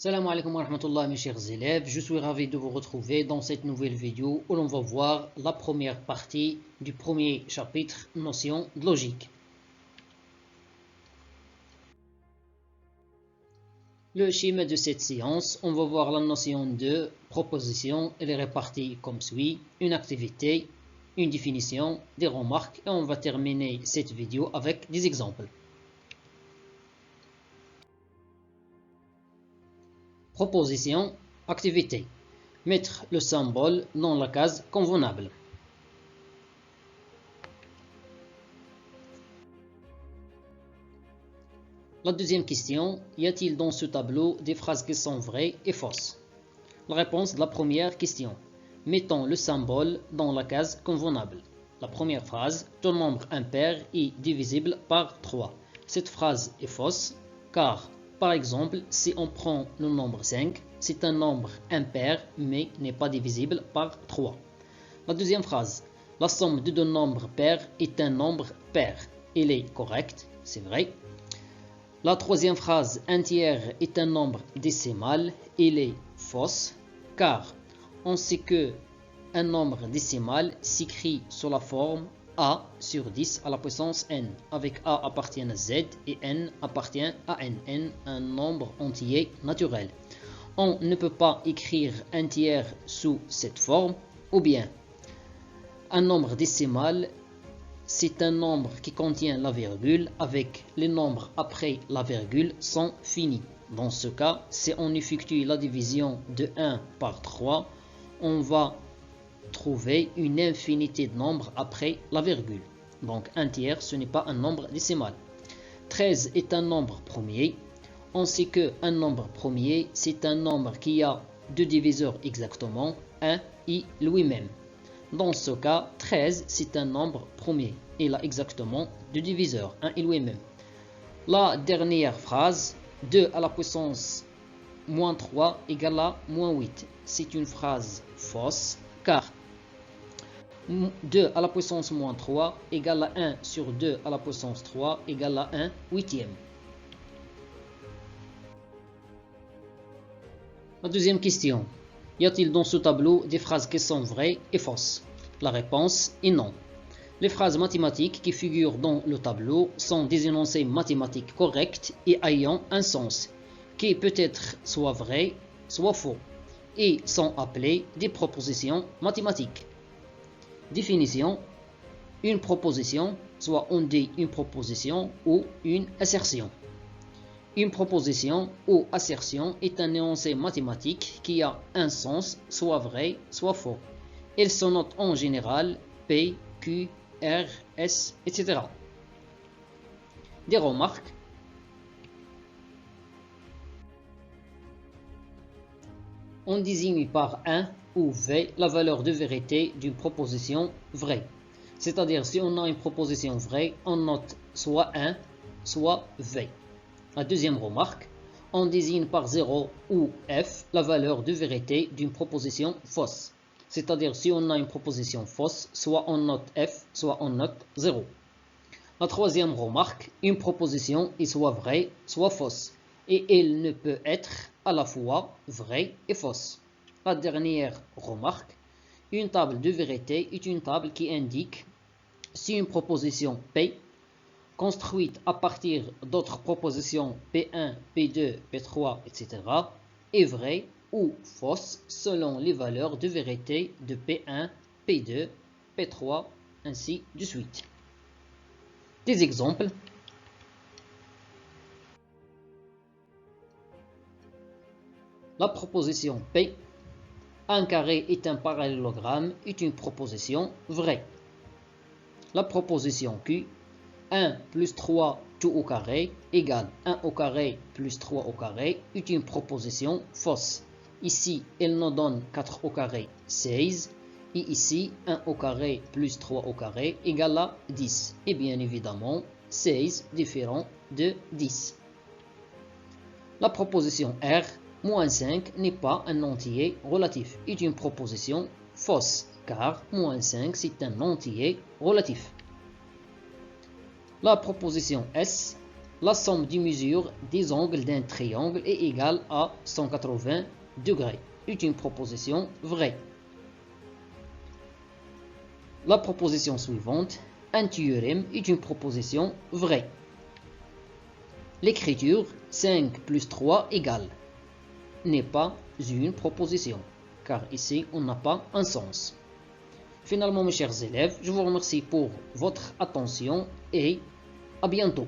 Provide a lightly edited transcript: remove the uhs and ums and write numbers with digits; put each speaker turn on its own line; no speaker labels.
Salam alaikum wa rahmatullah mes chers élèves, je suis ravi de vous retrouver dans cette nouvelle vidéo où l'on va voir la première partie du premier chapitre, notion de logique. Le schéma de cette séance, on va voir la notion de proposition, elle est répartie comme suit, une activité, une définition, des remarques et on va terminer cette vidéo avec des exemples. Proposition, activité. Mettre le symbole dans la case convenable. La deuxième question, y a-t-il dans ce tableau des phrases qui sont vraies et fausses? La réponse de la première question. Mettons le symbole dans la case convenable. La première phrase, tout nombre impair est divisible par 3. Cette phrase est fausse car par exemple, si on prend le nombre 5, c'est un nombre impair mais n'est pas divisible par 3. La deuxième phrase, la somme de deux nombres pairs est un nombre pair. Elle est correcte, c'est vrai. La troisième phrase, un tiers est un nombre décimal. Elle est fausse car on sait que un nombre décimal s'écrit sous la forme a sur 10 à la puissance n, avec a appartient à z et n appartient à n, un nombre entier naturel. On ne peut pas écrire un tiers sous cette forme, ou bien un nombre décimal, c'est un nombre qui contient la virgule, avec les nombres après la virgule sont finis. Dans ce cas, si on effectue la division de 1 par 3, on va trouver une infinité de nombres après la virgule. Donc un tiers, ce n'est pas un nombre décimal. 13 est un nombre premier. On sait que un nombre premier, c'est un nombre qui a deux diviseurs exactement, 1 et lui-même. Dans ce cas, 13, c'est un nombre premier. Il a exactement deux diviseurs, 1 et lui-même. La dernière phrase, 2 à la puissance moins 3 égale à moins 8. C'est une phrase fausse car 2 à la puissance moins 3 égale à 1 sur 2 à la puissance 3 égale à 1 huitième. La deuxième question. Y a-t-il dans ce tableau des phrases qui sont vraies et fausses? La réponse est non. Les phrases mathématiques qui figurent dans le tableau sont des énoncés mathématiques corrects et ayant un sens, qui peut être soit vrai, soit faux, et sont appelées des propositions mathématiques. Définition, une proposition, soit on dit une proposition ou une assertion. Une proposition ou assertion est un énoncé mathématique qui a un sens, soit vrai, soit faux. Elle se note en général P, Q, R, S, etc. Des remarques. On désigne par 1 ou V la valeur de vérité d'une proposition vraie. C'est-à-dire si on a une proposition vraie, on note soit 1, soit V. La deuxième remarque, on désigne par 0 ou F la valeur de vérité d'une proposition fausse. C'est-à-dire si on a une proposition fausse, soit on note F, soit on note 0. La troisième remarque, une proposition est soit vraie, soit fausse. Et elle ne peut être à la fois vraie et fausse. La dernière remarque, une table de vérité est une table qui indique si une proposition P, construite à partir d'autres propositions P1, P2, P3, etc., est vraie ou fausse selon les valeurs de vérité de P1, P2, P3, ainsi de suite. Des exemples. La proposition P, un carré est un parallélogramme, est une proposition vraie. La proposition Q, 1 plus 3 tout au carré égale 1 au carré plus 3 au carré, est une proposition fausse. Ici, elle nous donne 4 au carré 16, et ici, 1 au carré plus 3 au carré égale à 10. Et bien évidemment, 16 différent de 10. La proposition R, moins 5 n'est pas un entier relatif, est une proposition fausse, car moins 5 c'est un entier relatif. La proposition S, La somme des mesures des angles d'un triangle est égale à 180 degrés. Est une proposition vraie. La proposition suivante, un théorème, est une proposition vraie. L'écriture 5 plus 3 égale n'est pas une proposition, car ici on n'a pas un sens. Finalement, mes chers élèves, je vous remercie pour votre attention et à bientôt.